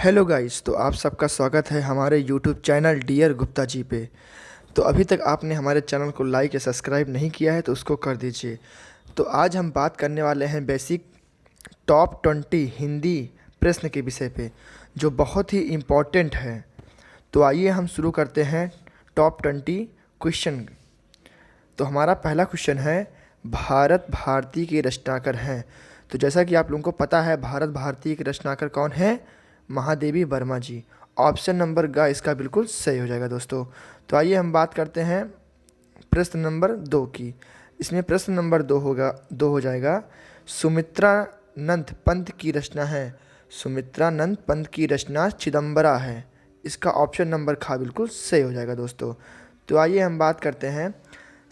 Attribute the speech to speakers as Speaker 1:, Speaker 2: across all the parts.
Speaker 1: Hello guys, तो आप सबका स्वागत है हमारे YouTube channel dear Gupta ji पे। तो अभी तक आपने हमारे चैनल को लाइक या सब्सक्राइब नहीं किया है तो उसको कर दीजिए। तो आज हम बात करने वाले हैं बेसिक टॉप 20 हिंदी प्रश्न के विषय पे, जो बहुत ही इम्पोर्टेंट है। तो आइए हम शुरू करते हैं टॉप 20 क्वेश्चन। तो हमारा पहला क्वेश्चन है, भारत भारती के रचनाकार हैं। तो जैसा कि आप लोगों को पता है, भारत भारती के रचनाकार कौन है? महादेवी वर्मा जी। ऑप्शन नंबर ग इसका बिल्कुल सही हो जाएगा दोस्तों। तो आइए हम बात करते हैं प्रश्न नंबर 2 की। इसमें प्रश्न नंबर 2 हो जाएगा, सुमित्रानंद पंत की रचना है। सुमित्रानंद पंत की रचना चिदम्बरा है। इसका ऑप्शन नंबर खा बिल्कुल सही हो जाएगा दोस्तों। तो आइए हम बात करते हैं,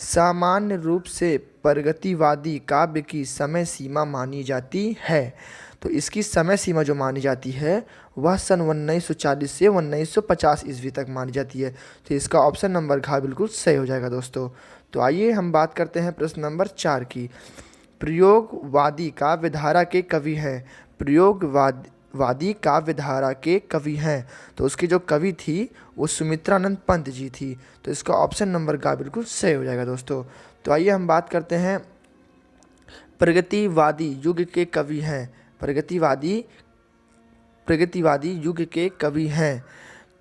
Speaker 1: सामान्य रूप से प्रगतिवादी काव्य की समय सीमा मानी जाती है। तो इसकी समय सीमा जो मानी जाती है वह सन 1940 से 1950 ईस्वी तक मानी जाती है। तो इसका ऑप्शन नंबर घ बिल्कुल सही हो जाएगा दोस्तों। तो आइए हम बात करते हैं प्रश्न नंबर 4 की। प्रयोगवादी काव्यधारा के कवि हैं। प्रयोगवादी काव्यधारा के कवि हैं। तो उसकी जो कवि थी वो सुमित्रानंद पंत जी थी। तो इसका ऑप्शन नंबर का बिल्कुल सही हो जाएगा दोस्तों। तो आइए हम बात करते हैं, प्रगतिवादी युग के कवि हैं। प्रगतिवादी युग के कवि हैं।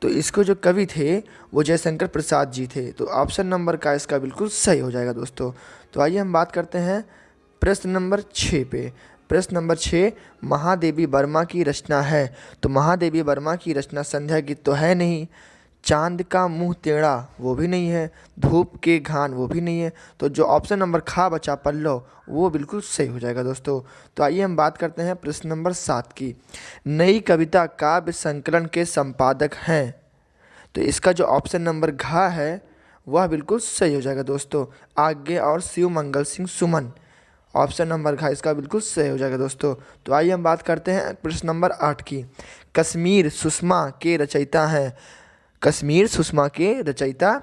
Speaker 1: तो इसको जो कवि थे वो जयशंकर प्रसाद जी थे। तो ऑप्शन नंबर का इसका बिल्कुल सही हो जाएगा दोस्तों। तो आइए हम बात करते हैं प्रश्न नंबर 6 पे। प्रश्न नंबर 6, महादेवी वर्मा की रचना है। तो महादेवी वर्मा की रचना संध्या गीत तो है नहीं, चांद का मुंह टेढ़ा वो भी नहीं है, धूप के घान वो भी नहीं है। तो जो ऑप्शन नंबर खा बचा पल्लव वो बिल्कुल सही हो जाएगा दोस्तों। तो आइए हम बात करते हैं प्रश्न नंबर 7 की। नई कविता काव्य संकलन के संपादक हैं। तो इसका जो ऑप्शन नंबर घा है वह बिल्कुल सही हो जाएगा दोस्तों, आज्ञे और शिव मंगल सिंह सुमन। ऑप्शन नंबर घा इसका बिल्कुल सही हो जाएगा दोस्तों। तो आइए हम बात करते हैं प्रश्न नंबर 8 की। कश्मीर सुषमा के रचयिता हैं। कश्मीर सुषमा के रचयिता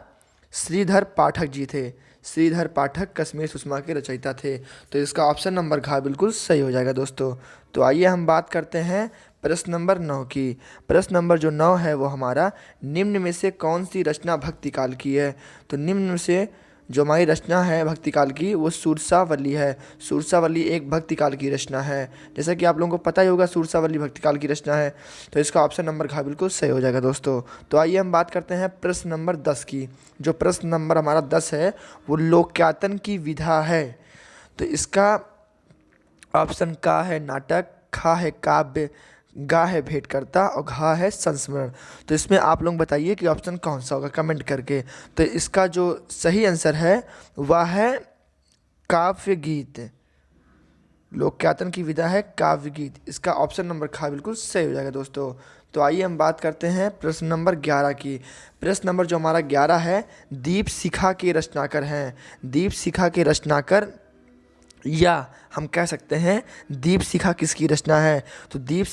Speaker 1: श्रीधर पाठक जी थे। श्रीधर पाठक कश्मीर सुषमा के रचयिता थे। तो इसका ऑप्शन नंबर घा बिल्कुल सही हो जाएगा दोस्तों। तो आइए हम बात करते हैं प्रश्न नंबर 9 की। प्रश्न नंबर जो 9 है वो हमारा, निम्न में से कौन सी रचना भक्तिकाल की है। तो निम्न में से जो हमारी रचना है भक्तिकाल की वो सुरसावली है। सुरसावली एक भक्तिकाल की रचना है। जैसा कि आप लोगों को पता ही होगा सुरसावली भक्तिकाल की रचना है। तो इसका ऑप्शन नंबर घा बिल्कुल सही हो जाएगा दोस्तों। तो आइए हम बात करते हैं प्रश्न नंबर 10 की। जो प्रश्न नंबर हमारा 10 है वो लोक्यातन की विधा है। तो इसका ऑप्शन का है नाटक, खा है काव्य, गा है भेंटकर्ता और घा है संस्मरण। तो इसमें आप लोग बताइए कि ऑप्शन कौन सा होगा कमेंट करके। तो इसका जो सही आंसर है वह है काव्य गीत। लोक्यातन की विधा है काव्य गीत। इसका ऑप्शन नंबर खा बिल्कुल सही हो जाएगा दोस्तों। तो आइए हम बात करते हैं प्रश्न नंबर 11 की। प्रश्न नंबर जो हमारा 11 है, दीप शिखा के रचनाकार हैं। दीप शिखा के रचनाकार, या हम कह सकते हैं दीप शिखा किसकी रचना है। तो दीप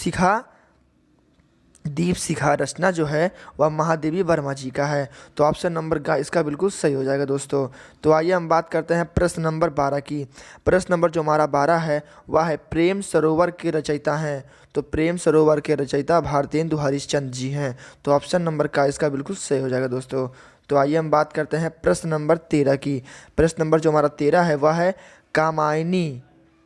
Speaker 1: शिखा रचना जो है वह महादेवी वर्मा जी का है। तो ऑप्शन नंबर का इसका बिल्कुल सही हो जाएगा दोस्तों। तो आइए हम बात करते हैं प्रश्न नंबर 12 की। प्रश्न नंबर जो हमारा 12 है वह है, प्रेम सरोवर के रचयिता हैं। तो प्रेम सरोवर के रचयिता भारतेंदु हरिश्चंद्र जी हैं। तो ऑप्शन नंबर का इसका बिल्कुल सही हो जाएगा दोस्तों। तो आइए हम बात करते हैं प्रश्न नंबर 13 की। प्रश्न नंबर जो हमारा 13 है वह है, कामायनी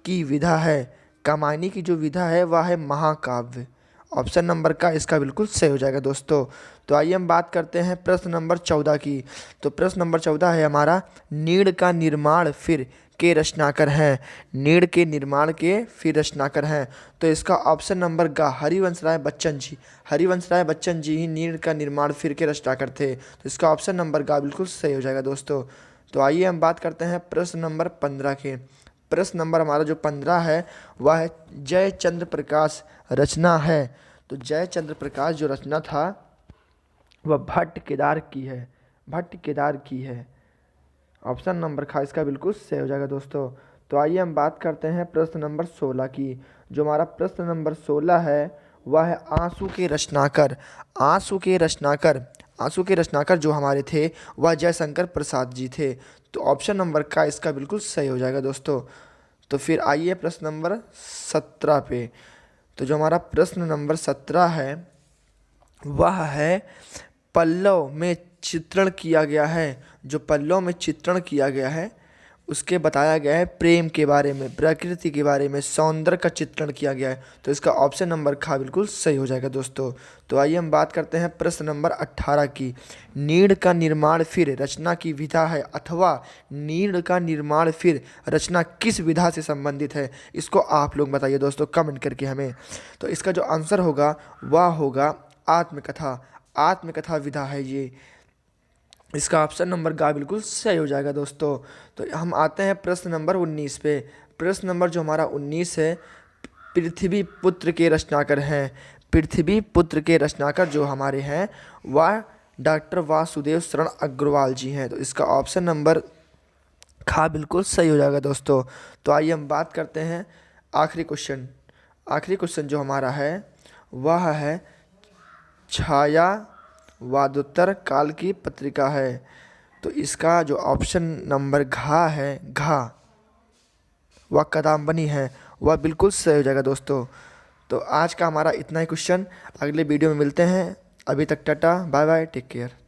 Speaker 1: की विधा है। कामायनी की जो विधा है वह है महाकाव्य। ऑप्शन नंबर का इसका बिल्कुल सही हो जाएगा दोस्तों। तो आइए हम बात करते हैं प्रश्न नंबर 14 की। तो प्रश्न नंबर 14 है हमारा, नीड़ का निर्माण फिर के रचनाकार हैं। नीड़ के निर्माण के फिर रचनाकार हैं। तो इसका ऑप्शन नंबर का हरिवंश राय बच्चन जी। हरिवंश राय बच्चन जी ही नीड़ का निर्माण फिर के रचनाकार थे। तो इसका ऑप्शन नंबर का बिल्कुल सही हो जाएगा दोस्तों। तो आइए हम बात करते हैं प्रश्न नंबर 15 के। प्रश्न नंबर हमारा जो 15 है वह है, जयचंद्र प्रकाश रचना है। तो जयचंद्र प्रकाश जो रचना था वह भट्ट केदार की है। भट्ट केदार की है। ऑप्शन नंबर खा इसका बिल्कुल सही हो जाएगा दोस्तों। तो आइए हम बात करते हैं प्रश्न नंबर 16 की। जो हमारा प्रश्न नंबर 16 है वह है, आंसू के रचनाकार। आंसू के रचनाकार, आंसू के रचनाकार जो हमारे थे वह जयशंकर प्रसाद जी थे। तो ऑप्शन नंबर का इसका बिल्कुल सही हो जाएगा दोस्तों। तो फिर आइए प्रश्न नंबर 17 पे। तो जो हमारा प्रश्न नंबर 17 है वह है पल्लव में चित्रण किया गया है। जो पल्लव में चित्रण किया गया है उसके बताया गया है प्रेम के बारे में, प्रकृति के बारे में, सौंदर्य का चित्रण किया गया है। तो इसका ऑप्शन नंबर खा बिल्कुल सही हो जाएगा दोस्तों। तो आइए हम बात करते हैं प्रश्न नंबर 18 की। नीड़ का निर्माण फिर रचना की विधा है, अथवा नीड़ का निर्माण फिर रचना किस विधा से संबंधित है? इसको आप लोग बताइए दोस्तों कमेंट करके हमें। तो इसका जो आंसर होगा वह होगा आत्मकथा। आत्मकथा विधा है ये। इसका ऑप्शन नंबर गा बिल्कुल सही हो जाएगा दोस्तों। तो हम आते हैं प्रश्न नंबर 19 पे। प्रश्न नंबर जो हमारा 19 है, पृथ्वी पुत्र के रचनाकार हैं। पृथ्वी पुत्र के रचनाकार जो हमारे हैं वह डॉक्टर वासुदेव शरण अग्रवाल जी हैं। तो इसका ऑप्शन नंबर खा बिल्कुल सही हो जाएगा दोस्तों। तो आइए हम बात करते हैं आखिरी क्वेश्चन। आखिरी क्वेश्चन जो हमारा है वह है छाया वादोत्तर काल की पत्रिका है। तो इसका जो ऑप्शन नंबर घा है, घा, वह कदम्बनी है, वह बिल्कुल सही हो जाएगा दोस्तों। तो आज का हमारा इतना ही क्वेश्चन, अगले वीडियो में मिलते हैं। अभी तक tata bye bye, take care.